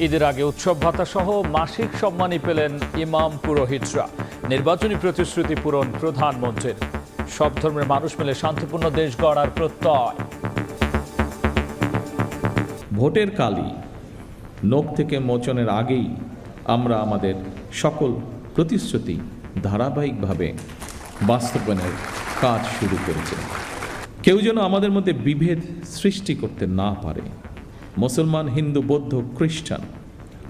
ঈদের আগে উৎসব ভাতা সহ মাসিক সম্মানী পেলেন ইমাম পুরোহিতরা। নির্বাচনী প্রতিশ্রুতি পূরণ প্রধানমন্ত্রীর। সব ধর্মের মানুষ মিলে শান্তিপূর্ণ দেশ গড়ার প্রত্যয়। ভোটের কালই নখ থেকে মোচনের আগেই আমরা আমাদের সকল প্রতিশ্রুতি ধারাবাহিকভাবে বাস্তবায়নের কাজ শুরু করেছি। কেউ যেন আমাদের মধ্যে বিভেদ সৃষ্টি করতে না পারে। মুসলমান, হিন্দু, বৌদ্ধ, খ্রিস্টান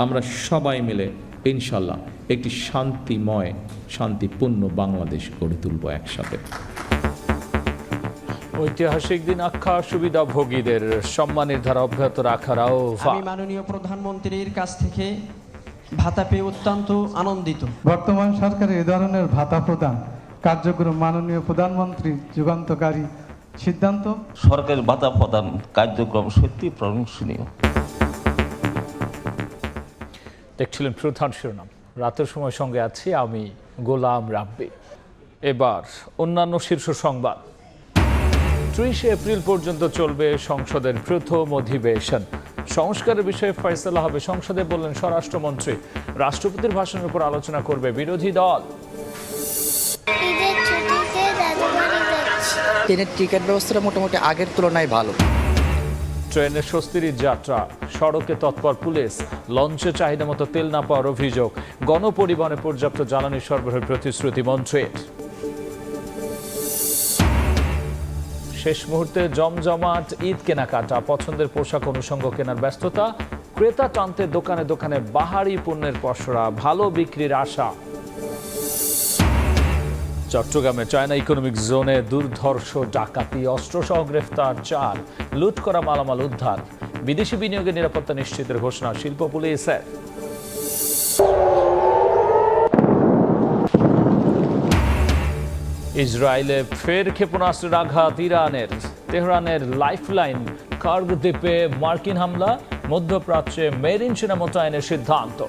আমরা সবাই মিলে ইনশাল্লাহ একটি শান্তিময়, শান্তিপূর্ণ বাংলাদেশ গড়ে তুলব একসাথে। ঐতিহাসিক দিন আখ্যা সুবিধাভোগীদের সম্মানের ধারা অব্যাহত রাখার আহ্বান। আমি মাননীয় প্রধানমন্ত্রীর কাছ থেকে ভাতা পেয়ে অত্যন্ত আনন্দিত। বর্তমান সরকারের এ ধরনের ভাতা প্রদান কার্যক্রম মাননীয় প্রধানমন্ত্রী যুগান্তকারী সিদ্ধান্ত। সরকারের ভাতা প্রদান কার্যক্রম সত্যি প্রশংসনীয়। দেখছিলেন প্রধান শিরোনাম। রাতের সময় সঙ্গে আছি আমি গোলাম রাব্বি। এবার অন্যান্য শীর্ষ সংবাদ। 30 এপ্রিল পর্যন্ত চলবে সংসদের প্রথম অধিবেশন। সংস্কারের বিষয়ে ফয়সালা হবে সংসদে, বললেন স্বরাষ্ট্রমন্ত্রী। রাষ্ট্রপতির ভাষণের উপর আলোচনা করবে বিরোধী দল। ট্রেনের টিকিট ব্যবস্থাটা মোটামুটি আগের তুলনায় ভালো। ট্রেনের স্বস্তির যাত্রা, সড়কে তৎপর পুলিশ। লঞ্চে চাহিদা মতো তেল না পাওয়ার অভিযোগ। গণপরিবহনে পর্যাপ্ত জ্বালানি সরবরাহের প্রতিশ্রুতি মন্ত্রীর। শেষ মুহূর্তে জমজমাট ঈদ কেনাকাটা, পছন্দের পোশাক অনুষঙ্গ কেনার ব্যস্ততা। ক্রেতা টানতে দোকানে দোকানে বাহারি পণ্যের পসরা, ভালো বিক্রির আশা। চট্টগ্রামে চায়না ইকোনমিক জোনে দুর্ধর্ষ ডাকাতি, অস্ত্রসহ গ্রেফতার 4। লুট করা মালামাল উদ্ধার। বিদেশি বিনিয়োগের নিরাপত্তা নিশ্চিতের ঘোষণা শিল্প পুলিশের। ইসরায়েলে ফের ক্ষেপণাস্ত্রের আঘাত ইরানের। তেহরানের লাইফলাইন কার্গ দ্বীপে মার্কিন হামলা। মধ্যপ্রাচ্যে মেরিন সেনা মোতায়েনের সিদ্ধান্ত।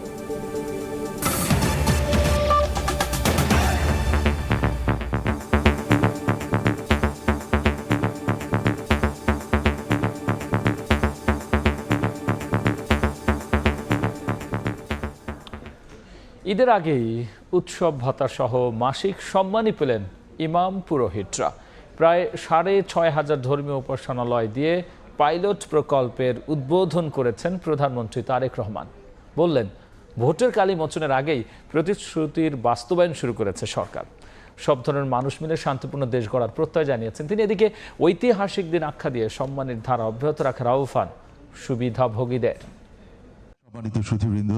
ঈদের আগেই উৎসব ভাতা সহ মাসিক সম্মানী পেলেন ইমাম পুরোহিতরা। প্রায় 6,500 ধর্মীয় উপাসনালয় দিয়ে পাইলট প্রকল্পের উদ্বোধন করেছেন প্রধানমন্ত্রী তারেক রহমান। বললেন, ভোটের কালী মোচনের আগেই প্রতিশ্রুতির বাস্তবায়ন শুরু করেছে সরকার। সব ধরনের মানুষ মিলে শান্তিপূর্ণ দেশ গড়ার প্রত্যয় জানিয়েছেন তিনি। এদিকে ঐতিহাসিক দিন আখ্যা দিয়ে সম্মানের ধারা অব্যাহত রাখার আহ্বান সুবিধাভোগীদের। সম্মানিত সুধীবৃন্দ,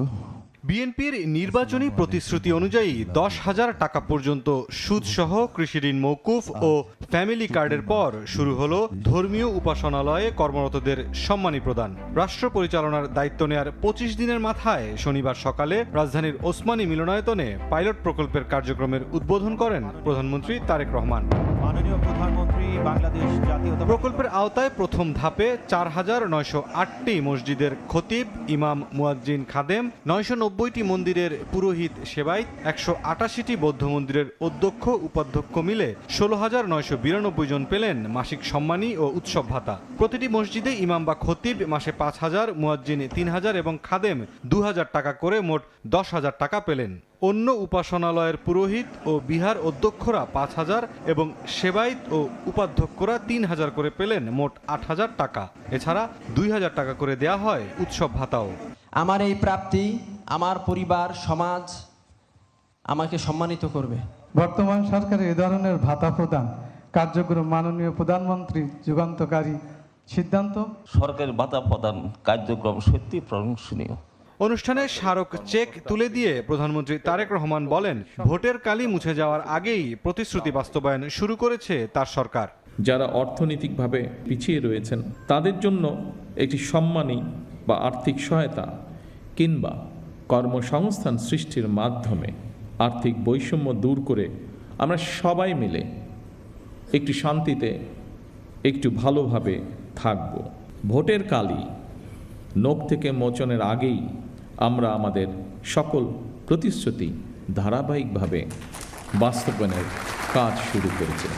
বিএনপির নির্বাচনী প্রতিশ্রুতি অনুযায়ী 10,000 টাকা পর্যন্ত সুদসহ কৃষি ঋণ মওকুফ ও ফ্যামিলি কার্ডের পর শুরু হলো ধর্মীয় উপাসনালয়ে কর্মরতদের সম্মানী প্রদান। রাষ্ট্র পরিচালনার দায়িত্ব নেয়ার 25 দিনের মাথায় শনিবার সকালে রাজধানীর ওসমানী মিলনায়তনে পাইলট প্রকল্পের কার্যক্রমের উদ্বোধন করেন প্রধানমন্ত্রী তারেক রহমান। মাননীয় প্রধানমন্ত্রী বাংলাদেশ জাতীয়তা প্রকল্পের আওতায় প্রথম ধাপে 4,908টি মসজিদের খতিব, ইমাম, মুয়াজ্জিন, খাদেম, 990টি মন্দিরের পুরোহিত সেবায়েত, 188টি বৌদ্ধ মন্দিরের অধ্যক্ষ উপাধ্যক্ষ মিলে 16,992 জন পেলেন মাসিক সম্মানী ও উৎসব ভাতা। প্রতিটি মসজিদে ইমাম বা খতিব মাসে 5,000, মুয়াজ্জিন 3,000 এবং খাদেম 2,000 টাকা করে মোট 10,000 টাকা পেলেন। অন্য উপাসনালয়ের পুরোহিত ও বিহার অধ্যক্ষরা 5,000 এবং সেবায়েত ও উপাধ্যক্ষরা 3,000 করে পেলেন মোট 8,000 টাকা। এছাড়া 2,000 টাকা করে দেয়া হয় উৎসব ভাতাও। আমার এই প্রাপ্তি আমার পরিবার, সমাজ আমাকে সম্মানিত করবে। বর্তমান সরকারের এ ধরনের ভাতা প্রদান কার্যক্রম মাননীয় প্রধানমন্ত্রী যুগান্তকারী সিদ্ধান্ত। সরকারের ভাতা প্রদান কার্যক্রম সত্যি প্রশংসনীয়। অনুষ্ঠানে স্মারক চেক তুলে দিয়ে প্রধানমন্ত্রী তারেক রহমান বলেন, ভোটের কালি মুছে যাওয়ার আগেই প্রতিশ্রুতি বাস্তবায়ন শুরু করেছে তার সরকার। যারা অর্থনৈতিকভাবে পিছিয়ে রয়েছেন তাদের জন্য একটি সম্মানী বা আর্থিক সহায়তা কিংবা কর্মসংস্থান সৃষ্টির মাধ্যমে আর্থিক বৈষম্য দূর করে আমরা সবাই মিলে একটু শান্তিতে, একটু ভালোভাবে থাকব। ভোটের কালই নখ থেকে মোচনের আগেই আমরা আমাদের সকল প্রতিশ্রুতি ধারাবাহিকভাবে বাস্তবায়নের কাজ শুরু করেছি।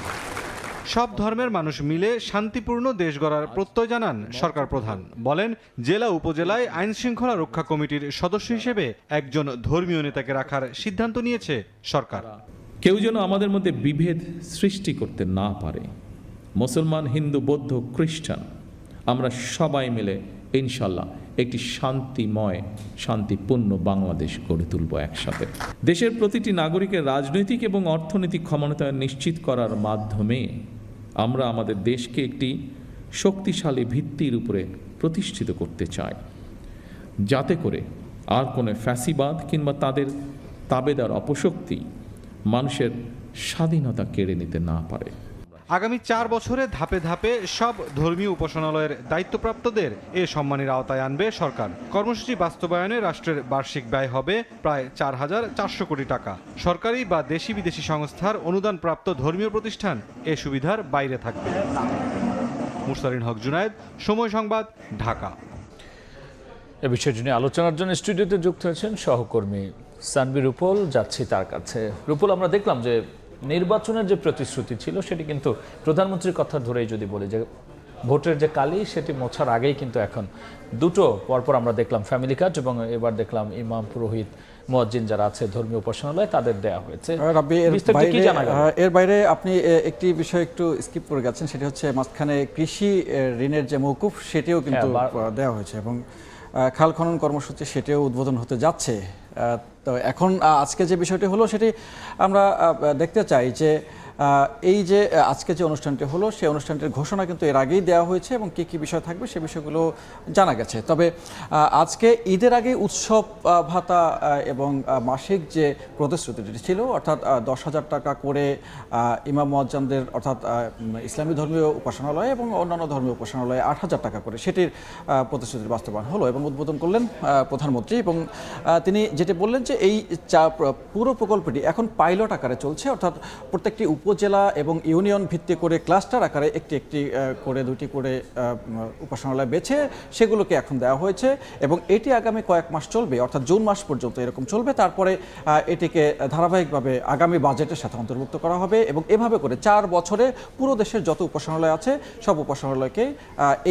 সব ধর্মের মানুষ মিলে শান্তিপূর্ণ দেশ গড়ার প্রত্যয় জানান সরকার প্রধান। বলেন, জেলা উপজেলায় আইন শৃঙ্খলা রক্ষা কমিটির সদস্য হিসেবে একজন ধর্মীয় নেতাকে রাখার সিদ্ধান্ত নিয়েছে সরকার। কেউ যেন আমাদের মধ্যে বিভেদ সৃষ্টি করতে না পারে। মুসলমান, হিন্দু, বৌদ্ধ, খ্রিস্টান আমরা সবাই মিলে ইনশাল্লাহ একটি শান্তিময়, শান্তিপূর্ণ বাংলাদেশ গড়ে তুলব একসাথে। দেশের প্রতিটি নাগরিকের রাজনৈতিক এবং অর্থনৈতিক ক্ষমতায়ন নিশ্চিত করার মাধ্যমে আমরা আমাদের দেশকে একটি শক্তিশালী ভিত্তির উপরে প্রতিষ্ঠিত করতে চাই, যাতে করে আর কোনো ফ্যাসিবাদ কিংবা তাদের তাবেদার অপশক্তি মানুষের স্বাধীনতা কেড়ে নিতে না পারে। আগামী 4 বছরে ধাপে ধাপে সব ধর্মীয় উপাসনালয়ের দায়িত্বপ্রাপ্তদের এ সম্মানের আওতায় আনবে সরকার। কর্মসূচি বাস্তবায়নে রাষ্ট্রের বার্ষিক ব্যয় হবে প্রায় 4,400 কোটি টাকা। সরকারি বা দেশি বিদেশি সংস্থার অনুদানপ্রাপ্ত ধর্মীয় প্রতিষ্ঠান এ সুবিধার বাইরে থাকবে। মুরসালিন হক জুনায়েদ, সময় সংবাদ, ঢাকা। এ বিষয়টি নিয়ে আলোচনার জন্য স্টুডিওতে যুক্ত হয়েছেন সহকর্মী সানভি রুপল। যাচ্ছি তার কাছে। রুপল, আমরা দেখলাম যে নির্বাচনের যে প্রতিশ্রুতি ছিল সেটি কিন্তু প্রধানমন্ত্রীর কথা ধরেই যদি বলি যে ভোটের যে কালি সেটি মোছার আগেই কিন্তু এখন দুটো পরপর আমরা দেখলাম ফ্যামিলি কার্ড এবং এবার দেখলাম ইমাম, পুরোহিত, মুয়াজ্জিন যারা আছে ধর্মীয় উপাসনালয় তাদের দেয়া হয়েছে। এর বাইরে আপনি একটি বিষয় একটু স্কিপ করে গেছেন, সেটি হচ্ছে মাঝখানে কৃষি ঋণের যে মওকুফ সেটিও কিন্তু দেওয়া হয়েছে এবং খাল খনন কর্মসূচি সেটিও উদ্বোধন হতে যাচ্ছে। তো এখন আজকে যে বিষয়টি হলো সেটি আমরা দেখতে চাই যে এই যে আজকে যে অনুষ্ঠানটি হলো সেই অনুষ্ঠানটির ঘোষণা কিন্তু এর আগেই দেওয়া হয়েছে এবং কী কী বিষয় থাকবে সে বিষয়গুলো জানা গেছে। তবে আজকে ঈদের আগে উৎসব ভাতা এবং মাসিক যে প্রতিশ্রুতিটি ছিল অর্থাৎ 10,000 টাকা করে ইমাম মুয়াজ্জিনদের অর্থাৎ ইসলামী ধর্মীয় উপাসনালয় এবং অন্যান্য ধর্মীয় উপাসনালয়ে 8,000 টাকা করে সেটির প্রতিশ্রুতির বাস্তবায়ন হলো এবং উদ্বোধন করলেন প্রধানমন্ত্রী। এবং তিনি যেটি বললেন যে এই পুরো প্রকল্পটি এখন পাইলট আকারে চলছে, অর্থাৎ প্রত্যেকটি উপজেলা এবং ইউনিয়ন ভিত্তিক করে ক্লাস্টার আকারে একটি একটি করে 2টি করে উপাসনালয় বেছে সেগুলোকে এখন দেওয়া হয়েছে এবং এটি আগামী কয়েক মাস চলবে, অর্থাৎ জুন মাস পর্যন্ত এরকম চলবে। তারপরে এটিকে ধারাবাহিকভাবে আগামী বাজেটের সাথে অন্তর্ভুক্ত করা হবে এবং এভাবে করে 4 বছরে পুরো দেশের যত উপাসনালয় আছে সব উপাসনালয়কে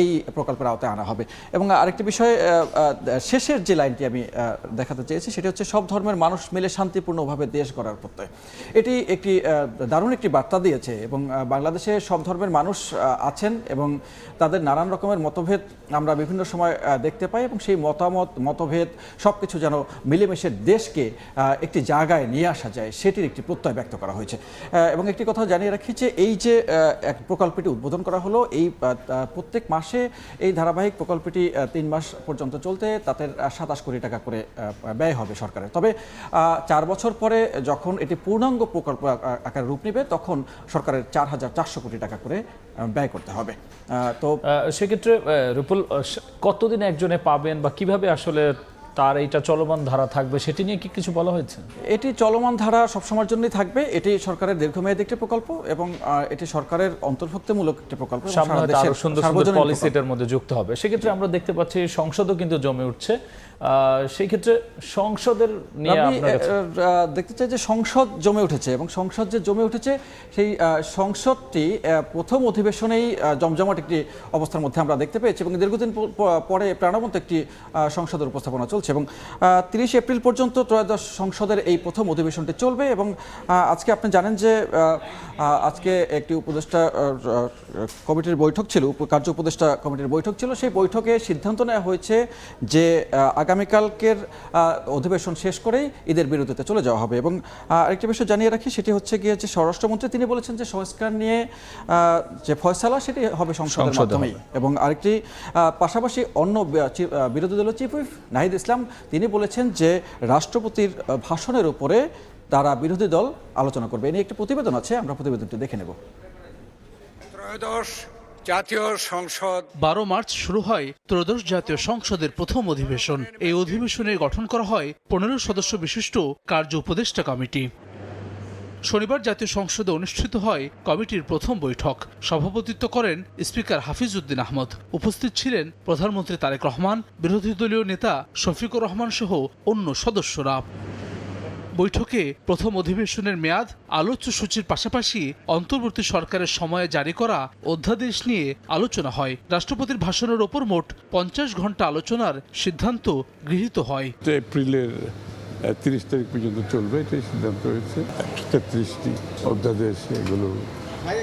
এই প্রকল্পের আওতায় আনা হবে। এবং আরেকটি বিষয়, শেষের যে লাইনটি আমি দেখাতে চেয়েছি সেটি হচ্ছে সব ধর্মের মানুষ মিলে শান্তিপূর্ণভাবে দেশ গড়ার প্রত্যয়। এটি একটি দারুণ একটি বার্তা দিয়েছে এবং বাংলাদেশে সব ধর্মের মানুষ আছেন এবং তাদের নানান রকমের মতভেদ আমরা বিভিন্ন সময় দেখতে পাই এবং সেই মতভেদ সব কিছু যেন মিলেমিশে দেশকে একটি জায়গায় নিয়ে আসা যায় সেটির একটি প্রত্যয় ব্যক্ত করা হয়েছে। এবং একটি কথা জানিয়ে রাখি যে এই যে এক প্রকল্পটি উদ্বোধন করা হলো, এই প্রত্যেক মাসে এই ধারাবাহিক প্রকল্পটি 3 মাস পর্যন্ত চলতে তাতে 27 কোটি টাকা করে ব্যয় হবে সরকারের। তবে 4 বছর পরে যখন এটি পূর্ণাঙ্গ প্রকল্প আকারে রূপ নেবে তখন সরকারের 4,400 কোটি টাকা করে ব্যয় করতে হবে। তো সেক্ষেত্রে রুপুল, কতদিন একজনে পাবেন বা কিভাবে আসলে তার এইটা চলমান ধারা থাকবে সেটি নিয়ে কি কিছু বলা হয়েছে? এটি চলমান ধারা সবসময়ের জন্যই থাকবে। এটি সরকারের দীর্ঘমেয়াদী একটি প্রকল্প এবং এটি সরকারের অন্তর্ভুক্তিমূলক একটি প্রকল্প। সামনে আরো সুন্দর সুন্দর পলিসি এটার মধ্যে যুক্ত হবে। সেক্ষেত্রে আমরা দেখতে পাচ্ছি সংসদও কিন্তু জমে উঠছে। সেই ক্ষেত্রে সংসদের নিয়ে দেখতে চাই যে সংসদ জমে উঠেছে এবং সংসদ যে জমে উঠেছে সেই সংসদটি প্রথম অধিবেশনেই জমজমাট একটি অবস্থার মধ্যে আমরা দেখতে পেয়েছি এবং দীর্ঘদিন পরে প্রাণবন্ত একটি সংসদের উপস্থাপনা চলছে এবং 30 এপ্রিল পর্যন্ত ত্রয়োদশ সংসদের এই প্রথম অধিবেশনটি চলবে। এবং আজকে আপনি জানেন যে আজকে একটি উপদেষ্টা কমিটির বৈঠক ছিল, কার্য উপদেষ্টা কমিটির বৈঠক ছিল। সেই বৈঠকে সিদ্ধান্ত নেওয়া হয়েছে যে আগামীকালকের অধিবেশন শেষ করেই ঈদের বিরতিতে চলে যাওয়া হবে। এবং আরেকটি বিষয় জানিয়ে রাখি সেটি হচ্ছে গিয়ে যে স্বরাষ্ট্রমন্ত্রী তিনি বলেছেন যে সংস্কার নিয়ে যে ফয়সালা সেটি হবে সংসদের মাধ্যমেই। এবং আরেকটি পাশাপাশি অন্য বিরোধী দলের চিফ হুইপ নাহিদ ইসলাম তিনি বলেছেন যে রাষ্ট্রপতির ভাষণের উপরে তারা বিরোধী দল আলোচনা করবে। এ নিয়ে একটি প্রতিবেদন আছে, আমরা প্রতিবেদনটি দেখে নেব। ত্রয়োদশ জাতীয় সংসদ 12 মার্চ শুরু হয় ত্রয়োদশ জাতীয় সংসদের প্রথম অধিবেশন। এই অধিবেশনে গঠন করা হয় 15 সদস্য বিশিষ্ট কার্য উপদেষ্টা কমিটি। শনিবার জাতীয় সংসদে অনুষ্ঠিত হয় কমিটির প্রথম বৈঠক। সভাপতিত্ব করেন স্পিকার হাফিজ উদ্দিন আহমদ। উপস্থিত ছিলেন প্রধানমন্ত্রী তারেক রহমান, বিরোধী দলীয় নেতা শফিকুর রহমান সহ অন্য সদস্যরা। বৈঠকে প্রথম অধিবেশনের মেয়াদ, আলোচ্য সূচির পাশাপাশি অন্তর্বর্তী সরকারের সময়ে জারি করা অধ্যাদেশ নিয়ে আলোচনা হয়। রাষ্ট্রপতির ভাষণের ওপর মোট 50 ঘন্টা আলোচনার সিদ্ধান্ত গৃহীত হয়। এপ্রিলের 30 তারিখ পর্যন্ত চলবে, এটাই সিদ্ধান্ত হয়েছে। 133টি অধ্যাদেশ এগুলো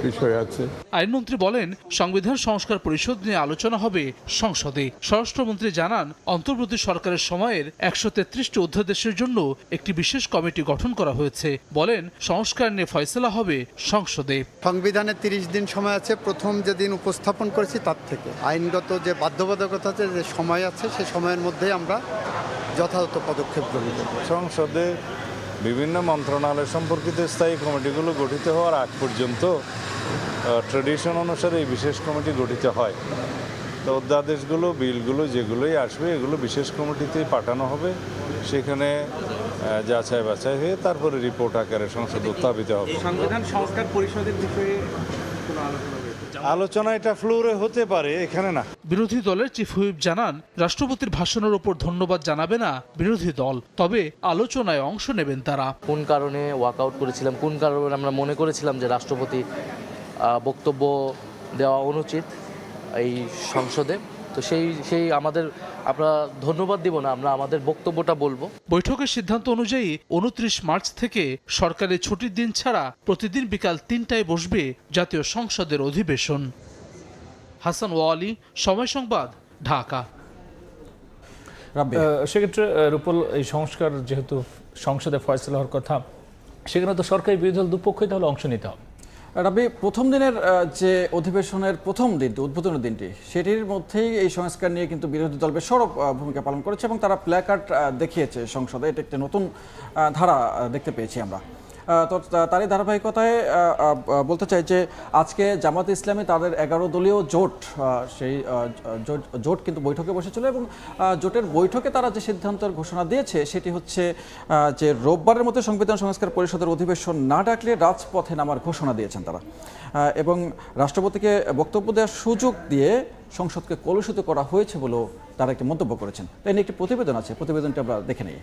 বিষয় আছে। আইনমন্ত্রী বলেন, সংবিধান সংস্কার পরিষদ নিয়ে আলোচনা হবে সংসদে। স্বরাষ্ট্রমন্ত্রী জানান, অন্তর্বর্তী সরকারের সময়ের 133টি অধ্যাদেশের জন্য একটি বিশেষ কমিটি গঠন করা হয়েছে। বলেন, সংস্কার নিয়ে ফয়সালা হবে সংসদে। সংবিধানে 30 দিন সময় আছে, প্রথম যেদিন উপস্থাপন করেছি তার থেকে। আইনগত যে বাধ্যবাধকতা আছে, যে সময় আছে, সেই সময়ের মধ্যেই আমরা যথাযথ পদক্ষেপ গ্রহণ করব। সংসদে বিভিন্ন মন্ত্রণালয় সম্পর্কিত স্থায়ী কমিটিগুলো গঠিত হওয়ার আগ পর্যন্ত ট্রেডিশন অনুসারে এই বিশেষ কমিটি গঠিত হয়। তো অধ্যাদেশগুলো, বিলগুলো যেগুলোই আসবে এগুলো বিশেষ কমিটিতে পাঠানো হবে, সেখানে যাচাই বাছাই হয়ে তারপরে রিপোর্ট আকারে সংসদে উত্থাপিত হবে। সংবিধান সংস্কার পরিষদের বিষয়ে আলোচনা এটা ফ্লোরে হতে পারে, এখানে না। বিরোধী দলের চিফ হুইপ জানান, রাষ্ট্রপতির ভাষণের ওপর ধন্যবাদ জানাবে না বিরোধী দল, তবে আলোচনায় অংশ নেবেন তারা। কোন কারণে ওয়াকআউট করেছিলাম, কোন কারণে আমরা মনে করেছিলাম যে রাষ্ট্রপতি বক্তব্য দেওয়া অনুচিত এই সংসদে, তো সেই আমরা ধন্যবাদ দিব না, আমরা আমাদের বক্তব্যটা বলবো। বৈঠকের সিদ্ধান্ত অনুযায়ী 29 মার্চ থেকে সরকারি ছুটির দিন ছাড়া প্রতিদিন বিকাল 3টায় বসবে জাতীয় সংসদের অধিবেশন। হাসান ওয়ালি, সময় সংবাদ, ঢাকা। সেক্ষেত্রে রূপল, এই সংস্কার যেহেতু সংসদে ফয়সালা হওয়ার কথা, সেখানে তো সরকারি বিরোধী দল দুপক্ষই তাহলে অংশ নিতে হবে। রাবি, প্রথম দিনের যে অধিবেশনের প্রথম দিনটি, উদ্বোধনের দিনটি, সেটির মধ্যেই এই সংস্কার নিয়ে কিন্তু বিরোধী দল বেশ সরব ভূমিকা পালন করেছে এবং তারা প্ল্যাকার্ড দেখিয়েছে সংসদে। এটা একটি নতুন ধারা দেখতে পেয়েছি আমরা। তো তারই ধারাবাহিকতায় বলতে চাই যে আজকে জামাত ইসলামী তাদের 11 দলীয় জোট, সেই জোট কিন্তু বৈঠকে বসেছিল এবং জোটের বৈঠকে তারা যে সিদ্ধান্তের ঘোষণা দিয়েছে সেটি হচ্ছে যে রোববারের মধ্যে সংবিধান সংস্কার পরিষদের অধিবেশন না ডাকলে রাজপথে নামার ঘোষণা দিয়েছেন তারা, এবং রাষ্ট্রপতিকে বক্তব্য দেওয়ার সুযোগ দিয়ে সংসদকে কলুষিত করা হয়েছে বলেও তারা একটি মন্তব্য করেছেন। তাই নিয়ে একটি প্রতিবেদন আছে, প্রতিবেদনটি আমরা দেখে নিই।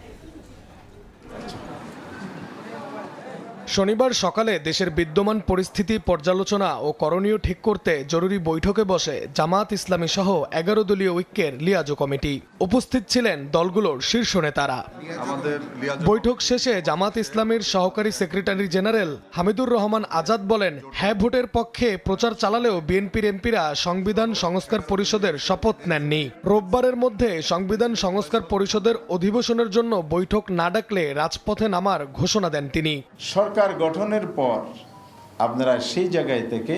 শনিবার সকালে দেশের বিদ্যমান পরিস্থিতি পর্যালোচনা ও করণীয় ঠিক করতে জরুরি বৈঠকে বসে জামাত ইসলামী সহ 11 দলীয় ঐক্যের লিয়াজো কমিটি। উপস্থিত ছিলেন দলগুলোর শীর্ষ নেতারা। বৈঠক শেষে জামাত ইসলামীর সহকারী সেক্রেটারি জেনারেল হামিদুর রহমান আজাদ বলেন, হ্যাঁ ভোটের পক্ষে প্রচার চালালেও বিএনপির এমপিরা সংবিধান সংস্কার পরিষদের শপথ নেননি। রোববারের মধ্যে সংবিধান সংস্কার পরিষদের অধিবেশনের জন্য বৈঠক না ডাকলে রাজপথে নামার ঘোষণা দেন তিনি। সরকার গঠনের পর আপনারা সেই জায়গায় থেকে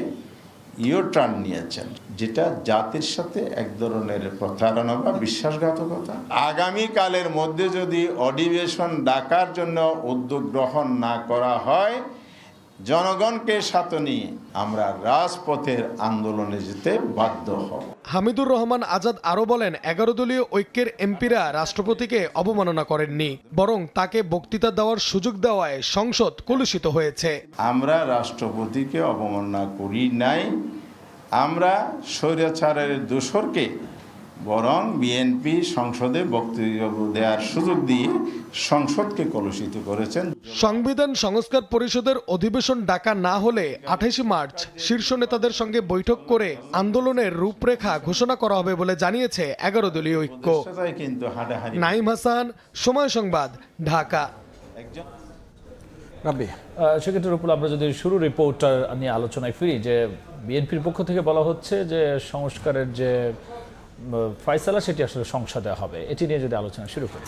টার্ন নিয়েছেন, যেটা জাতির সাথে এক ধরনের প্রতারণা বা বিশ্বাসঘাতকতা। আগামীকালের মধ্যে যদি অধিবেশন ডাকার জন্য উদ্যোগ গ্রহণ না করা হয়, জনগণকে সাথে নিয়ে আমরা রাজপথের আন্দোলনে যেতে বাধ্য হব। হামিদুর রহমান আজাদ আরো বলেন, 11 দলীয় ঐক্যের এমপিরা রাষ্ট্রপতিকে অবমাননা করেননি, বরং তাকে বক্তৃতা দেওয়ার সুযোগ দেওয়ায় সংসদ কলুষিত হয়েছে। আমরা রাষ্ট্রপতিকে অবমাননা করি নাই, আমরা স্বৈরাচারের দোসরকে বরং বিএনপি সংসদে বক্তব্য দেওয়ার সুযোগ দিয়ে সংসদকে কলুষিত করেছেন। সংবিধান সংস্কার পরিষদের অধিবেশন ডাকা না হলে 28 মার্চ শীর্ষ নেতাদের সঙ্গে বৈঠক করে আন্দোলনের রূপরেখা ঘোষণা করা হবে বলে জানিয়েছে 11 দলীয় ঐক্য। নাইম হাসান, সময় সংবাদ, ঢাকা। সেক্ষেত্রে রূপল, আমরা যদি শুরু রিপোর্টটা নিয়ে আলোচনায় ফিরি, যে বিএনপির পক্ষ থেকে বলা হচ্ছে যে সংস্কারের যে ফয়সালা সেটি আসলে সংসদে হবে, এটি নিয়ে যদি আলোচনা শুরু করি।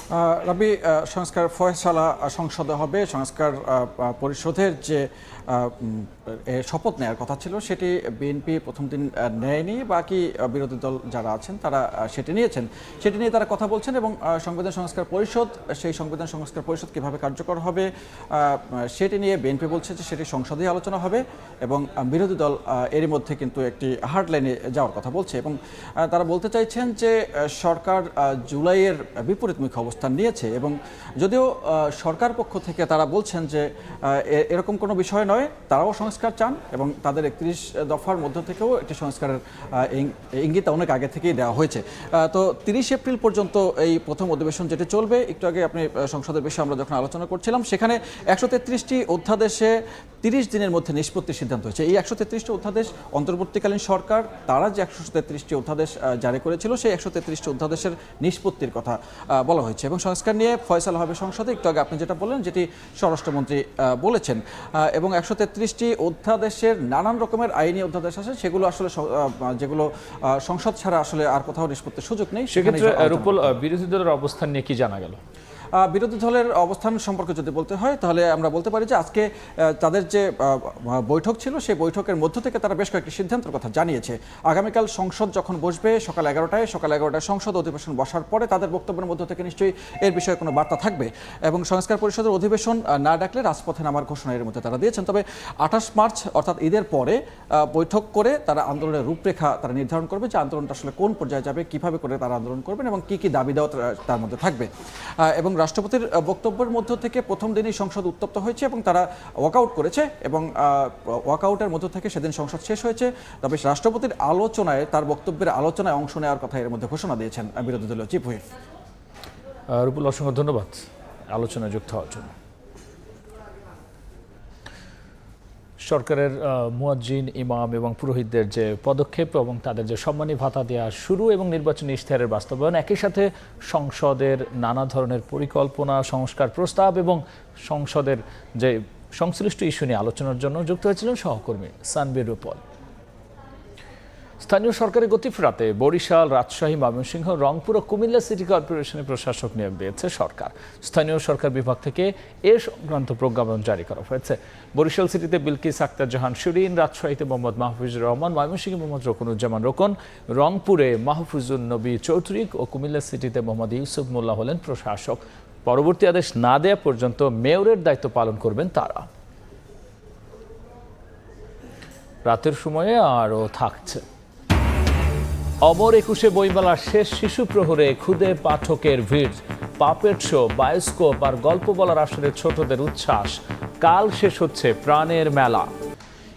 রাবি, সংস্কার ফয়সালা সংসদে হবে। সংস্কার পরিষদের যে শপথ নেওয়ার কথা ছিল সেটি বিএনপি প্রথম দিন নেয়নি, বাকি বিরোধী দল যারা আছেন তারা সেটি নিয়েছেন। সেটি নিয়ে তারা কথা বলছেন এবং সংবিধান সংস্কার পরিষদ, সেই সংবিধান সংস্কার পরিষদ কীভাবে কার্যকর হবে সেটি নিয়ে বিএনপি বলছে যে সেটি সংসদেই আলোচনা হবে, এবং বিরোধী দল এরই মধ্যে কিন্তু একটি হার্ড লাইনে যাওয়ার কথা বলছে এবং তারা বলতে চাইছে চাইছেন যে সরকার জুলাইয়ের বিপরীতমুখী অবস্থান নিয়েছে, এবং যদিও সরকার পক্ষ থেকে তারা বলছেন যে এরকম কোনো বিষয় নয়, তারাও সংস্কার চান এবং তাদের 31 দফার মধ্য থেকেও একটি সংস্কারের ইঙ্গিত অনেক আগে থেকেই দেওয়া হয়েছে। তো 30 এপ্রিল পর্যন্ত এই প্রথম অধিবেশন যেটি চলবে। একটু আগে আপনি সংসদের বিষয়ে আমরা যখন আলোচনা করছিলাম, সেখানে 133টি অধ্যাদেশে 30 দিনের মধ্যে নিষ্পত্তির সিদ্ধান্ত হয়েছে। এই 133টি অধ্যাদেশ অন্তর্বর্তীকালীন সরকার তারা যে 133টি অধ্যাদেশ জারি করেছিল, সেই 133টি অধ্যাদেশের নিষ্পত্তির কথা বলা হয়েছে এবং সংস্কার নিয়ে ফয়সালা হবে সংসদে। একটু আগে আপনি যেটা বললেন, যেটি স্বরাষ্ট্রমন্ত্রী বলেছেন, এবং 133টি অধ্যাদেশের নানান রকমের আইনি অধ্যাদেশ আছে, সেগুলো আসলে যেগুলো সংসদ ছাড়া আসলে আর কোথাও নিষ্পত্তির সুযোগ নেই। সেক্ষেত্রে রূপল, বিরোধী দলের অবস্থান নিয়ে কি জানা গেল? বিরোধী দলের অবস্থান সম্পর্কে যদি বলতে হয়, তাহলে আমরা বলতে পারি যে আজকে তাদের যে বৈঠক ছিল, সেই বৈঠকের মধ্য থেকে তারা বেশ কয়েকটি সিদ্ধান্তের কথা জানিয়েছে। আগামীকাল সংসদ যখন বসবে সকাল 11টায় সংসদ অধিবেশন বসার পরে তাদের বক্তব্যের মধ্য থেকে নিশ্চয়ই এর বিষয়ে কোনো বার্তা থাকবে, এবং সংস্কার পরিষদের অধিবেশন না ডাকলে রাজপথে নামার ঘোষণা এর মধ্যে তারা দিয়েছেন। তবে 28 মার্চ অর্থাৎ ঈদের পরে বৈঠক করে তারা আন্দোলনের রূপরেখা তারা নির্ধারণ করবে, যে আন্দোলনটা আসলে কোন পর্যায়ে যাবে, কিভাবে করে তারা আন্দোলন করবেন এবং কি কি দাবি দেওয়া তার মধ্যে থাকবে। এবং রাষ্ট্রপতির বক্তব্যের মধ্য থেকে প্রথম দিনই সংসদ উত্তপ্ত হয়েছে এবং তারা ওয়াকআউট করেছে, এবং ওয়াকআউটের মধ্য থেকে সেদিন সংসদ শেষ হয়েছে। তবে রাষ্ট্রপতির আলোচনায়, তার বক্তব্যের আলোচনায় অংশ নেওয়ার কথা এর মধ্যে ঘোষণা দিয়েছেন বিরোধী দলীয় চিফ হুইপ। রূপুল, অসংখ্য ধন্যবাদ আলোচনায় যুক্ত হওয়ার জন্য। সরকারের মুয়াজ্জিন, ইমাম এবং পুরোহিতদের যে পদক্ষেপ এবং তাদের যে সম্মানী ভাতা দেওয়া শুরু এবং নির্বাচনী ইশতেহারের বাস্তবায়ন, একই সাথে সংসদের নানা ধরনের পরিকল্পনা, সংস্কার প্রস্তাব এবং সংসদের যে সংশ্লিষ্ট ইস্যু নিয়ে আলোচনার জন্য যুক্ত হয়েছিলেন সহকর্মী সানবীর রূপল। স্থানীয় সরকারি গতি ফেরাতে বরিশাল, রাজশাহী, ময়মনসিংহ, রংপুর ও কুমিল্লা সিটি কর্পোরেশনের প্রশাসক নিয়োগ দিয়েছে সরকার। স্থানীয় সরকার বিভাগ থেকে এ সংক্রান্ত প্রজ্ঞাপন জারি করা হয়েছে। বরিশাল সিটিতে বিলকিস আক্তার জাহান শিরিন, রাজশাহীতে মোহাম্মদ মাহফুজুর রহমান, ময়মনসিংহে মোহাম্মদ রকুনুজ্জামান রোকন, রংপুরে মাহফুজুন নবী চৌধুরী ও কুমিল্লা সিটিতে মোহাম্মদ ইউসুফ মোল্লা হলেন প্রশাসক। পরবর্তী আদেশ না দেওয়া পর্যন্ত মেয়রের দায়িত্ব পালন করবেন তারা। রাতের সময়ে আরও থাকছে অমর একুশে বইমেলার শেষ শিশু প্রহরে খুদে পাঠকের ভিড়, পাপেট শো, বায়োস্কোপ আর গল্প বলার আসরে ছোটদের উচ্ছ্বাস। কাল শেষ হচ্ছে প্রাণের মেলা।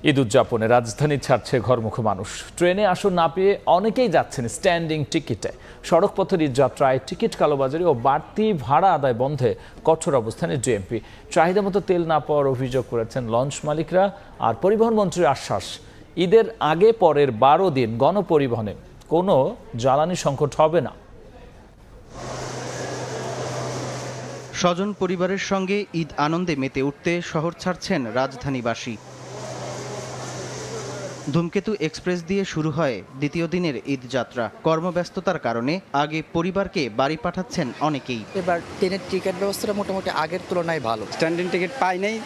ঈদ উদযাপনে রাজধানী ছাড়ছে ঘরমুখ মানুষ। ট্রেনে আসন না পেয়ে অনেকেই যাচ্ছেন স্ট্যান্ডিং টিকিটে। সড়কপথের ঈদযাত্রায় টিকিট কালোবাজারি ও বাড়তি ভাড়া আদায় বন্ধে কঠোর অবস্থানে ডিএমপি। চাহিদা মতো তেল না পাওয়ার অভিযোগ করেছেন লঞ্চ মালিকরা। আর পরিবহন মন্ত্রীর আশ্বাস, ঈদের আগে পরের 12 দিন গণপরিবহনে কোনো জ্বালানি সংকট হবে না। স্বজন পরিবারের সঙ্গে ঈদ আনন্দে মেতে উঠতে শহর ছাড়ছেন রাজধানীবাসী। ধূমকেতু এক্সপ্রেস দিয়ে শুরু হয় দ্বিতীয় দিনের ঈদ যাত্রা। কর্মব্যস্ততার কারণে আগে পরিবারকে বাড়ি পাঠাচ্ছেন অনেকেই। এবার ট্রেনের টিকিট ব্যবস্থাটা মোটামুটি আগের তুলনায় ভালো। স্ট্যান্ডিং টিকিট পাই নাই,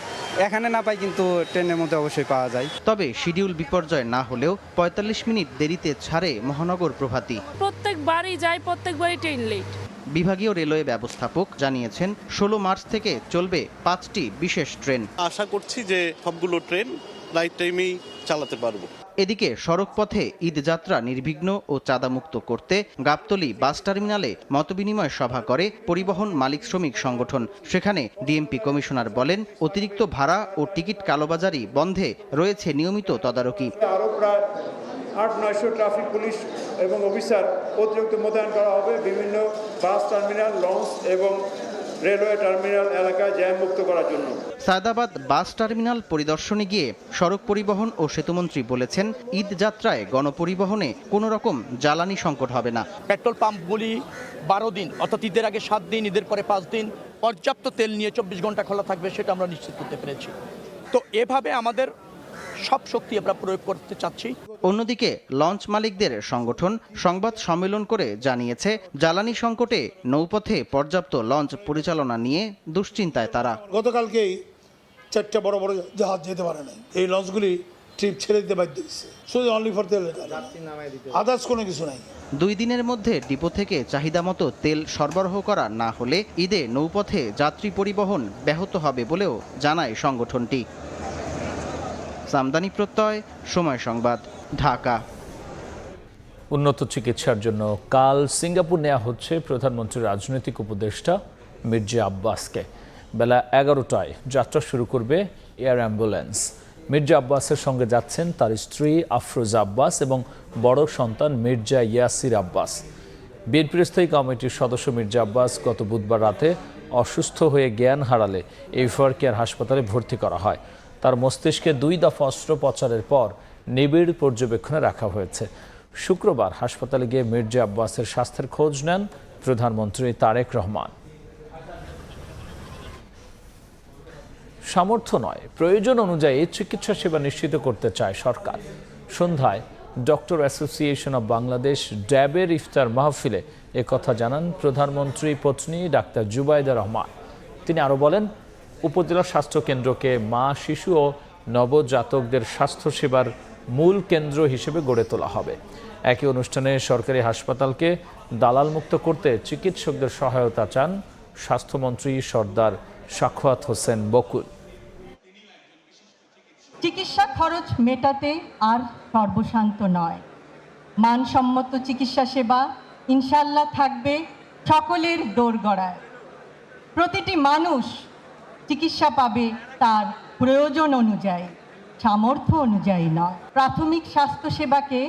এখানে না পাই, কিন্তু ট্রেনের মধ্যে অবশ্যই পাওয়া যায়। তবে শিডিউল বিপর্যয় না হলেও 45 মিনিট দেরিতে ছাড়ে মহানগর প্রভাতী। প্রত্যেকবারই যাই, প্রত্যেকবারই ট্রেন লেট। বিভাগীয় রেলওয়ে ব্যবস্থাপক জানিয়েছেন 16 মার্চ থেকে চলবে 5টি বিশেষ ট্রেন। আশা করছি যে সবগুলো ট্রেন রাইট টাইমেই চালাতে পারবো। এদিকে সড়কপথে ঈদযাত্রা নির্বিঘ্ন ও চাঁদামুক্ত করতে গাবতলী বাস টার্মিনালে মতবিনিময় সভা করে পরিবহন মালিক শ্রমিক সংগঠন। সেখানে ডিএমপি কমিশনার বলেন, অতিরিক্ত ভাড়া ও টিকিট কালোবাজারি বন্ধে রয়েছে নিয়মিত তদারকি। আরও প্রায় 800-900 ট্রাফিক পুলিশ এবং অফিসার অতিরিক্ত মোতায়েন করা হবে বিভিন্ন বাস টার্মিনাল, লঞ্চ এবং রেলওয়ে টার্মিনাল এলাকায় জ্যাম মুক্ত করার জন্য। সায়দাবাদ বাস টার্মিনাল পরিদর্শনে গিয়ে সড়ক পরিবহন ও সেতুমন্ত্রী বলেছেন, ঈদ যাত্রায় গণপরিবহনে কোনো রকম জ্বালানি সংকট হবে না। পেট্রোল পাম্পগুলি 12 দিন অর্থাৎ ঈদের আগে 7 দিন, ঈদের পরে 5 দিন পর্যাপ্ত তেল নিয়ে 24 ঘন্টা খোলা থাকবে, সেটা আমরা নিশ্চিত করতে পেরেছি। তো এভাবে আমাদের সব শক্তি আমরা প্রয়োগ করতে চাচ্ছি। অন্যদিকে লঞ্চ মালিকদের সংগঠন সংবাদ সম্মেলন করে জানিয়েছে, জ্বালানি সংকটে নৌপথে পর্যাপ্ত লঞ্চ পরিচালনা নিয়ে দুশ্চিন্তায় তারা। গতকালকেই 4টা বড় বড় জাহাজ যেতে পারে না, এই লঞ্চগুলি ট্রিপ ছেড়ে দিতে বাধ্য হয়েছে, শুধু অনলি ফর তেল, আদার্স কোনো কিছু নাই। 2 দিনের মধ্যে ডিপো থেকে চাহিদা মতো তেল সরবরাহ করা না হলে ঈদে নৌপথে যাত্রী পরিবহন ব্যাহত হবে বলেও জানায় সংগঠনটি। সামদানি প্রত্যয়, সময় সংবাদ, ঢাকা। উন্নত চিকিৎসার জন্য কাল সিঙ্গাপুর নেওয়া হচ্ছে প্রধানমন্ত্রীর রাজনৈতিক উপদেষ্টা মির্জা আব্বাসকে। বেলা 11টায় যাত্রা শুরু করবে এয়ার অ্যাম্বুলেন্স। মির্জা আব্বাসের সঙ্গে যাচ্ছেন তার স্ত্রী আফরোজা আব্বাস এবং বড় সন্তান মির্জা ইয়াসির আব্বাস। বিএনপির স্থায়ী কমিটির সদস্য মির্জা আব্বাস গত বুধবার রাতে অসুস্থ হয়ে জ্ঞান হারালে এভার কেয়ার হাসপাতালে ভর্তি করা হয়। তার মস্তিষ্কে 2 দফা অস্ত্রোপচারের পর নিবিড় পর্যবেক্ষণে রাখা হয়েছে। শুক্রবার হাসপাতালে গিয়ে মির্জা আব্বাসের স্বাস্থ্যের খোঁজ নেন প্রধানমন্ত্রী তারেক রহমান। সামর্থ্য নয়, প্রয়োজন অনুযায়ী চিকিৎসা সেবা নিশ্চিত করতে চায় সরকার। সন্ধ্যায় ডক্টর অ্যাসোসিয়েশন অব বাংলাদেশ ড্যাবের ইফতার মাহফিলে একথা জানান প্রধানমন্ত্রী পত্নী ডাক্তার জুবাইদা রহমান। তিনি আরও বলেন, উপজেলা স্বাস্থ্য কেন্দ্রকে মা, শিশু ও নবজাতকদের স্বাস্থ্যসেবার মূল কেন্দ্র হিসেবে গড়ে তোলা হবে। একই অনুষ্ঠানে সরকারি হাসপাতালকে দালালমুক্ত করতে চিকিৎসকদের সহায়তা চান স্বাস্থ্যমন্ত্রী সর্দার সাখাওয়াত হোসেন বকুল। চিকিৎসা খরচ মেটাতে আর সর্বশান্ত নয়। মানসম্মত চিকিৎসা সেবা ইনশাল্লাহ থাকবে সকলের দোরগড়ায়। প্রতিটি মানুষ চিকিৎসা পাবে তার প্রয়োজন অনুযায়ী, সামর্থ্য অনুযায়ী নয়। প্রাথমিক স্বাস্থ্যসেবাকে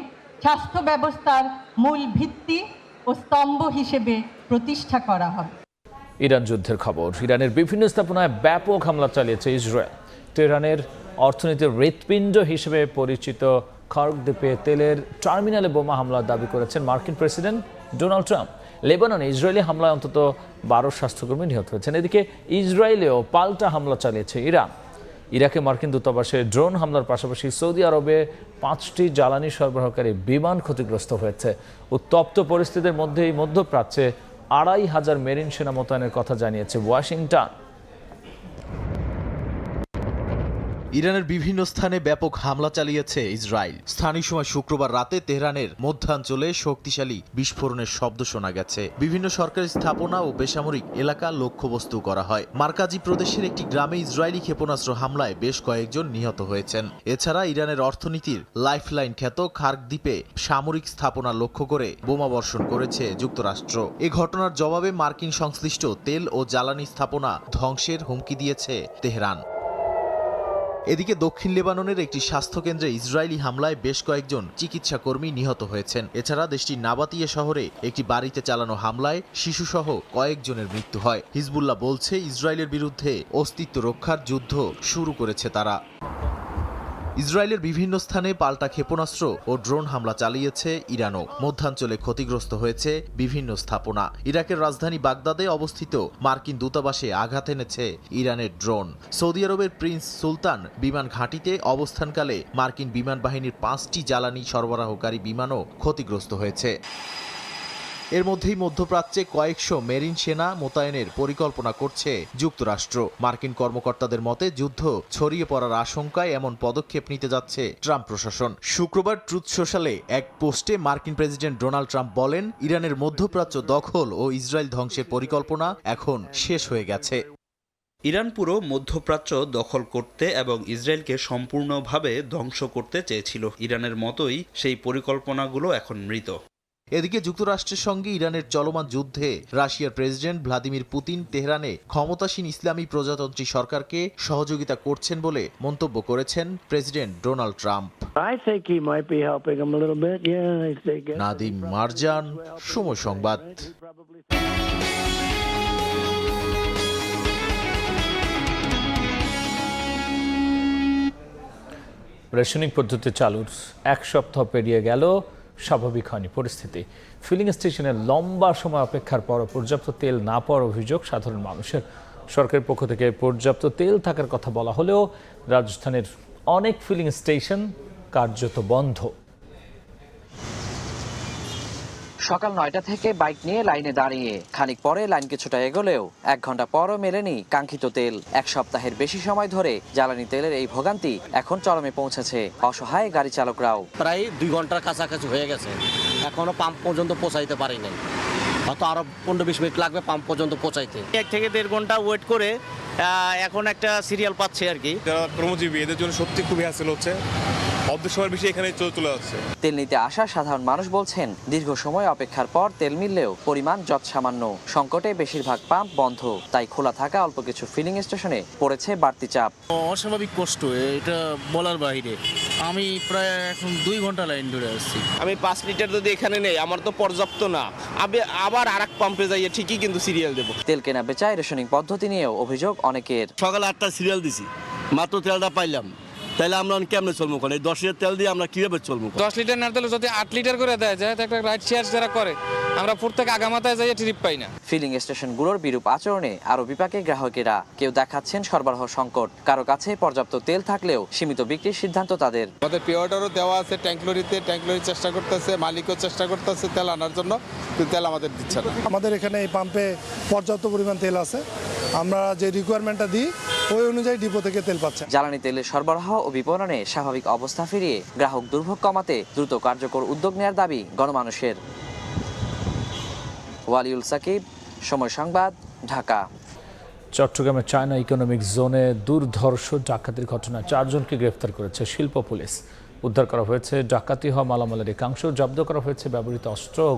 স্বাস্থ্য ব্যবস্থার মূল ভিত্তি ও স্তম্ভ হিসেবে প্রতিষ্ঠা করা হবে। ইরান যুদ্ধের খবর। ইরানের বিভিন্ন স্থাপনায় ব্যাপক হামলা চালিয়েছে ইসরায়েল। তেহরানের অর্থনীতির হৃৎপিণ্ড হিসেবে পরিচিত খর্গ দ্বীপে তেলের টার্মিনালে বোমা হামলার দাবি করেছেন মার্কিন প্রেসিডেন্ট ডোনাল্ড ট্রাম্প। লেবাননে ইসরায়েলি হামলায় অন্তত 12 স্বাস্থ্যকর্মী নিহত হয়েছেন। এদিকে ইসরায়েলেও পাল্টা হামলা চালিয়েছে ইরান। ইরাকে মার্কিন দূতাবাসে ড্রোন হামলার পাশাপাশি সৌদি আরবে 5টি জ্বালানি সরবরাহকারী বিমান ক্ষতিগ্রস্ত হয়েছে। উত্তপ্ত পরিস্থিতির মধ্যেই মধ্যপ্রাচ্যে 2500 মেরিন সেনা মোতায়েনের কথা জানিয়েছে ওয়াশিংটন। ইরানের বিভিন্ন স্থানে ব্যাপক হামলা চালিয়েছে ইসরায়েল। স্থানীয় সময় শুক্রবার রাতে তেহরানের মধ্যাঞ্চলে শক্তিশালী বিস্ফোরণের শব্দ শোনা গেছে। বিভিন্ন সরকারি স্থাপনা ও বেসামরিক এলাকা লক্ষ্যবস্তু করা হয়। মার্কাজি প্রদেশের একটি গ্রামে ইসরায়েলি ক্ষেপণাস্ত্র হামলায় বেশ কয়েকজন নিহত হয়েছেন। এছাড়া ইরানের অর্থনীতির লাইফলাইন খ্যাত খার্গ দ্বীপে সামরিক স্থাপনা লক্ষ্য করে বোমা বর্ষণ করেছে যুক্তরাষ্ট্র। এ ঘটনার জবাবে মার্কিন সংশ্লিষ্ট তেল ও জ্বালানি স্থাপনা ধ্বংসের হুমকি দিয়েছে তেহরান। এদিকে দক্ষিণ লেবাননের একটি স্বাস্থ্যকেন্দ্রে ইসরায়েলি হামলায় বেশ কয়েকজন চিকিৎসা কর্মী নিহত হয়েছেন। এছাড়া দেশটির নাবাতিয়া শহরে একটি বাড়িতে চালানো হামলায় শিশুসহ কয়েকজনের মৃত্যু হয়। হিজবুল্লাহ বলছে ইসরায়েলের বিরুদ্ধে অস্তিত্ব রক্ষার যুদ্ধ শুরু করেছে তারা। ইসরায়েলের বিভিন্ন স্থানে পাল্টা ক্ষেপণাস্ত্র ও ড্রোন হামলা চালিয়েছে ইরানও। মধ্যাঞ্চলে ক্ষতিগ্রস্ত হয়েছে বিভিন্ন স্থাপনা। ইরাকের রাজধানী বাগদাদে অবস্থিত মার্কিন দূতাবাসে আঘাত এনেছে ইরানের ড্রোন। সৌদি আরবের প্রিন্স সুলতান বিমান ঘাঁটিতে অবস্থানকালে মার্কিন বিমান বাহিনীর 5টি জ্বালানি সরবরাহকারী বিমানও ক্ষতিগ্রস্ত হয়েছে। এর মধ্যেই মধ্যপ্রাচ্যে কয়েকশো মেরিন সেনা মোতায়েনের পরিকল্পনা করছে যুক্তরাষ্ট্র। মার্কিন কর্মকর্তাদের মতে যুদ্ধ ছড়িয়ে পড়ার আশঙ্কায় এমন পদক্ষেপ নিতে যাচ্ছে ট্রাম্প প্রশাসন। শুক্রবার ট্রুথ সোশ্যালে এক পোস্টে মার্কিন প্রেসিডেন্ট ডোনাল্ড ট্রাম্প বলেন, ইরানের মধ্যপ্রাচ্য দখল ও ইসরায়েল ধ্বংসের পরিকল্পনা এখন শেষ হয়ে গেছে। ইরান পুরো মধ্যপ্রাচ্য দখল করতে এবং ইসরায়েলকে সম্পূর্ণভাবে ধ্বংস করতে চেয়েছিল। ইরানের মতোই সেই পরিকল্পনাগুলো এখন মৃত। এদিকে যুক্তরাষ্ট্রের সঙ্গে ইরানের চলমান যুদ্ধে রাশিয়ার প্রেসিডেন্ট ভ্লাদিমির পুতিন তেহরানে ক্ষমতাসীন ইসলামী প্রজাতন্ত্রী সরকারকে সহযোগিতা করছেন বলে মন্তব্য করেছেন president Donald Trump. Nadim Marjan, Somoy Sangbad. Rationing পদ্ধতি চালুর 1 সপ্তাহ পেরিয়ে গেল, স্বাভাবিক হয়নি পরিস্থিতি। ফিলিং স্টেশনে লম্বা সময় অপেক্ষার পর পর্যাপ্ত তেল না পাওয়ার অভিযোগ সাধারণ মানুষের। সরকারের পক্ষ থেকে পর্যাপ্ত তেল থাকার কথা বলা হলেও রাজধানীর অনেক ফিলিং স্টেশন কার্যত বন্ধ। সকাল 9টা থেকে বাইক নিয়ে লাইনে দাঁড়িয়ে খানিক পরে লাইন কিছুটা এগোলেও 1 ঘন্টা পরও মেলেনি কাঙ্ক্ষিত তেল। 1 সপ্তাহের বেশি সময় ধরে জ্বালানি তেলের এই ভোগান্তি এখন চরমে পৌঁছেছে। অসহায় গাড়ি চালকরাও। প্রায় 2 ঘন্টার কাছাকাছি হয়ে গেছে, এখনো পাম্প পর্যন্ত পৌঁছাইতে পারি নাই। হয়তো আরো 15-20 মিনিট লাগবে পাম্প পর্যন্ত পৌঁছাইতে। 1 থেকে 1.5 ঘন্টা ওয়েট করে এখন একটা সিরিয়াল পাচ্ছে আর কি। যারা কর্মজীবী এদের জন্য সত্যি খুবই হ্যাসেল হচ্ছে। অর্ধেক সময় বেশি এখানে চলে যাচ্ছে। তেল নিতে আসা সাধারণ মানুষ বলছেন, দীর্ঘ সময় অপেক্ষার পর তেল মিললেও পরিমাণ যৎসামান্য। সংকটে বেশিরভাগ পাম্প বন্ধ, তাই খোলা থাকা অল্প কিছু ফিলিং স্টেশনে পড়েছে বাড়তি চাপ। অস্বাভাবিক কষ্ট, এটা বলার বাইরে। আমি প্রায় এখন 2 ঘন্টা লাইন ধরে আসছি। আমি 5 লিটার যদি এখানে নেই, আমার তো পর্যাপ্ত না, আমি আবার আরেক পাম্পে যাইয়ে ঠিকই কিন্তু সিরিয়াল দেবো। তেল কেনা বেচায় রেশনিং পদ্ধতি নিয়েও অভিযোগ অনেকের। সকালে 8টা সিরিয়াল দিছি, মাত্র তেলটা পাইলাম, তাহলে আমরা কেমনে চলবো? এই 10 লিটার তেল দিয়ে আমরা কিভাবে চলবো? 10 লিটার না দিলে যদি 8 লিটার করে দেয় যায়, একটা রাইড শেয়ার যারা করে, আমরা প্রত্যেক আগামাতায় যাই ট্রিপ পাই না। ফিলিং স্টেশনগুলোর বিরূপ আচরণে আরো বিপাকে গ্রাহকেরা। কেউ দেখাচ্ছেন সরবরাহ সংকট, কারো কাছে পর্যাপ্ত তেল থাকলেও সীমিত বিক্রির সিদ্ধান্ত তাদের। আমাদের পে অর্ডারও দেওয়া আছে ট্যাঙ্কলরি চেষ্টা করতেছে, মালিকও চেষ্টা করতেছে তেল আনার জন্য, কিন্তু তেল আমাদের দিচ্ছে না। আমাদের এখানে এই পাম্পে পর্যাপ্ত পরিমাণ তেল আছে, আমরা যে রিকোয়ারমেন্টটা দিই ওই অনুযায়ী ডিপো থেকে তেল পাচ্ছে। জ্বালানি তেলের সরবরাহ ও বিপণনে স্বাভাবিক অবস্থা ফিরিয়ে গ্রাহক দুর্ভোগ কমাতে দ্রুত কার্যকর উদ্যোগ নেওয়ার দাবি গণমানুষের। ওয়ালিউল সাকিব, সময় সংবাদ, ঢাকা। চট্টগ্রামের চায়না ইকোনমিক জোনে দুর্ধর্ষ ডাকাতির ঘটনায় 4 জনকে গ্রেফতার করেছে শিল্প পুলিশ। উদ্ধার করা হয়েছে ডাকাতি হওয়া মালামালের একাংশ, জব্দ করা হয়েছে ব্যবহৃত অস্ত্র ও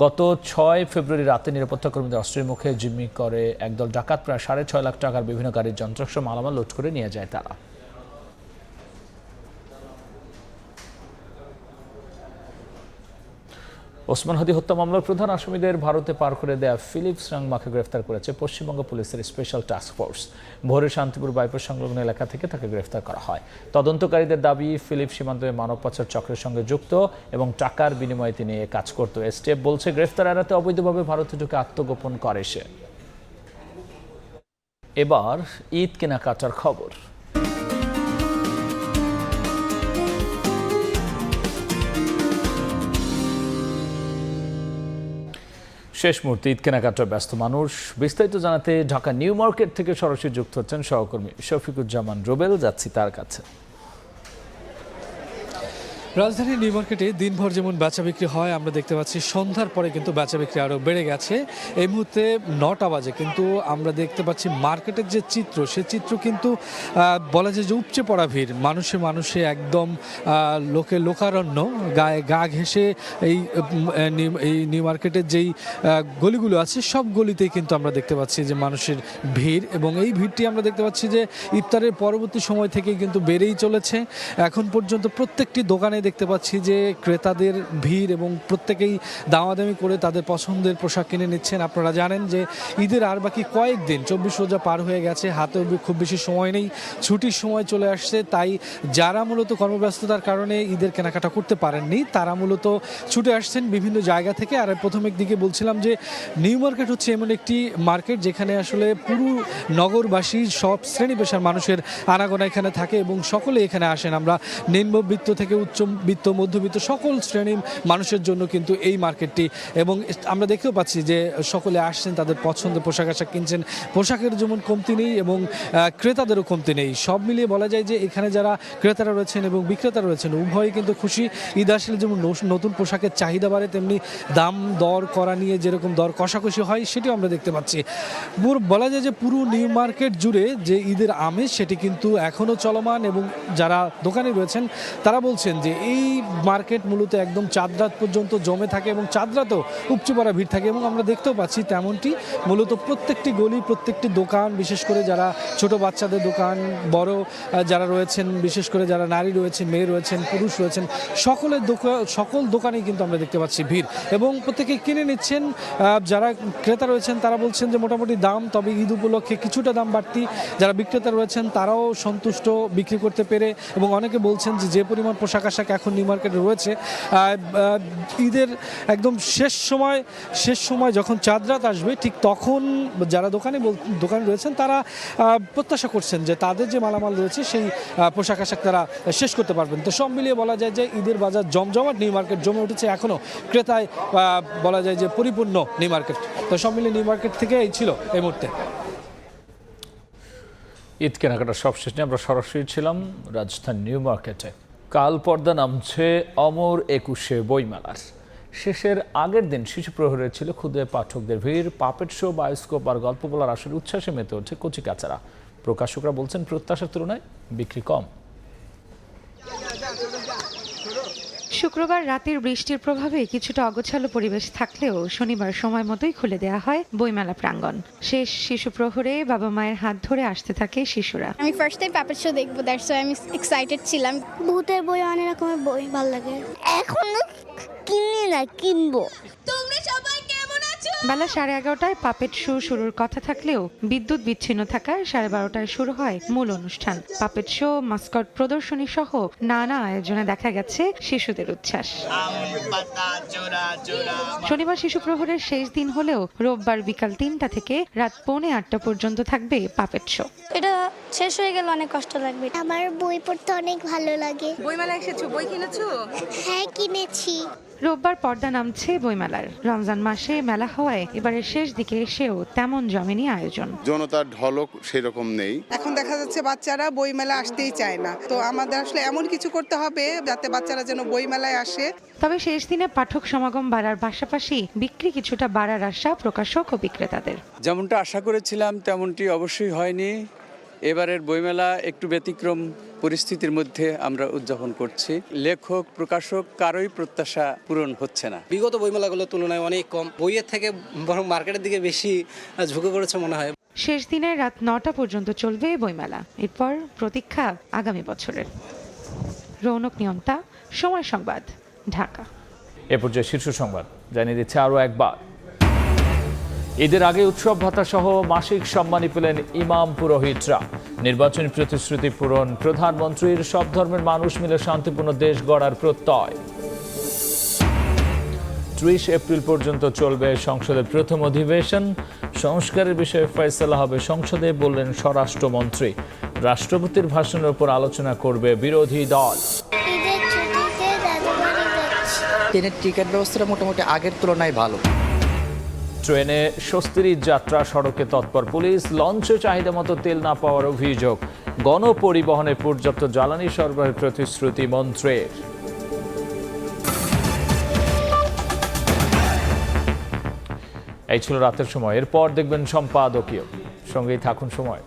গত 6 ফেব্রুয়ারি রাতে নিরাপত্তা কর্মীদের অস্ত্রের মুখে জিম্মি করে একদল ডাকাত প্রায় 6.5 লাখ টাকার বিভিন্ন গাড়ির যন্ত্রাংশ মালামাল লুট করে নিয়ে যায় তারা। ওসমান হাদি হত্যা মামলার প্রধান আসামিদের ভারতে পার করে দেয়া ফিলিপ সাংমাকে গ্রেফতার করেছে পশ্চিমবঙ্গ পুলিশের স্পেশাল টাস্ক ফোর্স। ভোরে শান্তিপুর বাইপাস সংলগ্ন এলাকা থেকে তাকে গ্রেফতার করা হয়। তদন্তকারীদের দাবি, ফিলিপ সীমান্তে মানব পাচার চক্রের সঙ্গে যুক্ত এবং টাকার বিনিময়ে তিনি কাজ করত। এসটিএফ বলছে, গ্রেফতার এড়াতে অবৈধভাবে ভারতে ঢুকে আত্মগোপন করে সে। এবার ঈদ কেনাকাটার খবর। শেষ মুহূর্তে ঈদ কেনাকাটায় ব্যস্ত মানুষ। বিস্তারিত জানাতে ঢাকা নিউ মার্কেট থেকে সরাসরি যুক্ত হচ্ছেন সহকর্মী শফিকুজ্জামান রুবেল। যাচ্ছি তার কাছে। রাজধানীর নিউ মার্কেটে দিনভর যেমন বেচা বিক্রি হয়, আমরা দেখতে পাচ্ছি সন্ধ্যার পরে কিন্তু বেচা বিক্রি আরও বেড়ে গেছে। এই মুহূর্তে 9টা বাজে, কিন্তু আমরা দেখতে পাচ্ছি মার্কেটের যে চিত্র, সে চিত্র কিন্তু বলা যায় যে উপচে পড়া ভিড়। মানুষে একদম লোকারণ্য, গায়ে গা ঘেঁষে এই নিউ মার্কেটের যেই গলিগুলো আছে সব গলিতেই কিন্তু আমরা দেখতে পাচ্ছি যে মানুষের ভিড়, এবং এই ভিড়টি আমরা দেখতে পাচ্ছি যে ইফতারের পরবর্তী সময় থেকেই কিন্তু বেড়েই চলেছে। এখন পর্যন্ত প্রত্যেকটি দোকানে দেখতে পাচ্ছি যে ক্রেতাদের ভিড়, এবং প্রত্যেকেই দামাদামি করে তাদের পছন্দের পোশাক কিনে নিচ্ছেন। আপনারা জানেন যে ঈদের আর বাকি কয়েকদিন, 24 রোজা পার হয়ে গেছে, হাতে খুব বেশি সময় নেই, ছুটির সময় চলে আসছে। তাই যারা মূলত কর্মব্যস্ততার কারণে ঈদের কেনাকাটা করতে পারেননি, তারা মূলত ছুটে আসছেন বিভিন্ন জায়গা থেকে। আর প্রথমের দিকে বলছিলাম যে নিউ মার্কেট হচ্ছে এমন একটি মার্কেট যেখানে আসলে পুরো নগরবাসী, সব শ্রেণী পেশার মানুষের আনাগোনা এখানে থাকে এবং সকলে এখানে আসেন। আমরা নিম্নবিত্ত থেকে উচ্চবিত্ত, মধ্যবিত্ত সকল শ্রেণীর মানুষের জন্য কিন্তু এই মার্কেটটি, এবং আমরা দেখতেও পাচ্ছি যে সকলে আসছেন, তাদের পছন্দের পোশাক আশাক কিনছেন। পোশাকের যেমন কমতি নেই এবং ক্রেতাদেরও কমতি নেই। সব মিলিয়ে বলা যায় যে এখানে যারা ক্রেতারা রয়েছেন এবং বিক্রেতারা রয়েছেন উভয়ই কিন্তু খুশি। ঈদ আসলে যেমন নতুন পোশাকের চাহিদা বাড়ে, তেমনি দাম দর করা নিয়ে যেরকম দর কষাকষি হয় সেটিও আমরা দেখতে পাচ্ছি। বলা যায় যে পুরো নিউ মার্কেট জুড়ে যে ঈদের আমেজ সেটি কিন্তু এখনও চলমান, এবং যারা দোকানে রয়েছেন তারা বলছেন যে এই মার্কেট মূলত একদম চাঁদ রাত পর্যন্ত জমে থাকে এবং চাঁদ রাতেও উপচে পড়া ভিড় থাকে। এবং আমরা দেখতেও পাচ্ছি তেমনটি মূলত প্রত্যেকটি গলি, প্রত্যেকটি দোকান, বিশেষ করে যারা ছোট বাচ্চাদের দোকান, বড় যারা রয়েছেন, বিশেষ করে যারা নারী রয়েছেন, মেয়ে রয়েছেন, পুরুষ রয়েছেন, সকল দোকানেই কিন্তু আমরা দেখতে পাচ্ছি ভিড়, এবং প্রত্যেকে কিনে নিচ্ছেন। যারা ক্রেতা রয়েছেন তারা বলছেন যে মোটামুটি দাম, তবে ঈদ উপলক্ষে কিছুটা দাম বাড়তি। যারা বিক্রেতা রয়েছেন তারাও সন্তুষ্ট বিক্রি করতে পেরে, এবং অনেকে বলছেন যে পরিমাণ পোশাক আশাক এখন নিউ মার্কেটে রয়েছে, ঈদের একদম শেষ সময় যখন চাঁদ রাত আসবে ঠিক তখন যারা দোকানে রয়েছেন তারা প্রত্যাশা করছেন যে তাদের যে মালামাল রয়েছে সেই পোশাক আশাক তারা শেষ করতে পারবেন। তো সব মিলিয়ে বলা যায় যে ঈদের বাজার জমজমাট, নিউ মার্কেট জমে উঠেছে, এখনও ক্রেতায় বলা যায় যে পরিপূর্ণ নিউ মার্কেট। তো সব মিলিয়ে নিউ মার্কেট থেকে এই ছিল এই মুহূর্তে। ঈদ কেনাকাটা সব শেষ নিয়ে আমরা সরাসরি ছিলাম রাজধানী নিউ মার্কেটে। কাল পর্দা নামছে অমর 21শে বইমেলার। শেষের আগের দিন শিশু প্রহরে ছিল ক্ষুদে পাঠকদের ভিড়। পাপেট শো, বায়োস্কোপ আর গল্প বলার আসলে উচ্ছ্বাসে মেতে ওঠে কচিকাচারা। প্রকাশকরা বলছেন প্রত্যাশার তুলনায় বিক্রি কম। শুক্রবার রাতের বৃষ্টির প্রভাবে কিছুটা অগোছালো পরিবেশ থাকলেও শনিবার সময় মতোই খুলে দেয়া হয় বইমেলা প্রাঙ্গণ। শেষ শিশু প্রহরে বাবা মায়ের হাত ধরে আসতে থাকে শিশুরা। আমি ফার্স্ট টাইম পাপেট শো দেখবো, দ্যাটস ওয়াই আমি এক্সাইটেড ছিলাম। ভূতের বই, অনেক রকমের বই ভালো লাগে। এখনো কিনি না, কিনবো। তোমরা সবাই কেমন আছো? বেলা 11:30টায় পাপেট শো শুরুর কথা থাকলেও বিদ্যুৎ বিচ্ছিন্ন থাকায় 12:30টায় শুরু হয় মূল অনুষ্ঠান। পাপেট শো, মাস্কট প্রদর্শনী সহ নানা আয়োজনে দেখা গেছে শিশুদের উচ্ছ্বাস। শনিবার শিশু প্রহরের শেষ দিন হলেও রোববার বিকাল 3টা থেকে রাত 7:45 পর্যন্ত থাকবে পাপেট শো। এটা শেষ হয়ে গেল, অনেক কষ্ট লাগবে। আমার বই পড়তে অনেক ভালো লাগে। বইমেলা এসেছো, বই কিনেছো? হ্যাঁ, কিনেছি। রোববার পর্দা নামছে বইমেলার। রমজান মাসে মেলা হওয়ায় এবারের শেষ দিকে এসেও তেমন জমেনি আয়োজন। জনতার ঢলক সেরকম নেই। এখন দেখা যাচ্ছে বাচ্চারা বইমেলা আসতেই চায় না, তো আমাদের আসলে এমন কিছু করতে হবে যাতে বাচ্চারা যেন বইমেলায় আসে। তবে শেষ দিনে পাঠক সমাগম বাড়ার পাশাপাশি বিক্রি কিছুটা বাড়ার আশা প্রকাশক ও বিক্রেতাদের। যেমনটা আশা করেছিলাম তেমনটি অবশ্যই হয়নি। এবারের বইমেলা একটু ব্যতিক্রম পরিস্থিতির মধ্যে আমরা উদযাপন করছি। লেখক, প্রকাশক কারোই প্রত্যাশা পূরণ হচ্ছে না। বিগত বইমেলাগুলোর তুলনায় অনেক কম, বইয়ের থেকে বরং মার্কেটের দিকে বেশি ঝুঁকে পড়েছে মনে হয়। শেষ দিনে রাত 9টা পর্যন্ত চলবে বইমেলা। এরপর প্রতীক্ষা আগামী বছরের। রৌনক নিয়ন্তা, সময় সংবাদ, ঢাকা। এ পর্যায়ে শীর্ষ সংবাদ জানিয়ে দিচ্ছে আরও একবার। ঈদের আগে উৎসব ভাতা সহ মাসিক সম্মানী পেলেন ইমাম পুরোহিতরা। নির্বাচনী প্রতিশ্রুতি পূরণ প্রধানমন্ত্রীর। সব ধর্মের মানুষ মিলে শান্তিপূর্ণ দেশ গড়ার প্রত্যয়। 30 এপ্রিল পর্যন্ত চলবে সংসদের প্রথম অধিবেশন। সংস্কারের বিষয়ে ফয়সালা হবে সংসদে, বললেন স্বরাষ্ট্রমন্ত্রী। রাষ্ট্রপতির ভাষণের উপর আলোচনা করবে বিরোধী দল। ট্রেনের টিকিট ব্যবস্থাটা মোটামুটি আগের তুলনায় ভালো। ট্রেনে স্বস্তির যাত্রা, সড়কে তৎপর পুলিশ। লঞ্চে চাহিদা মতো তেল না পাওয়ার অভিযোগ। গণপরিবহনে পর্যাপ্ত জ্বালানি সরবরাহের প্রতিশ্রুতি মন্ত্রীর। এই ছিল রাতের সময়। এরপর দেখবেন সম্পাদকীয়। সঙ্গেই থাকুন সময়।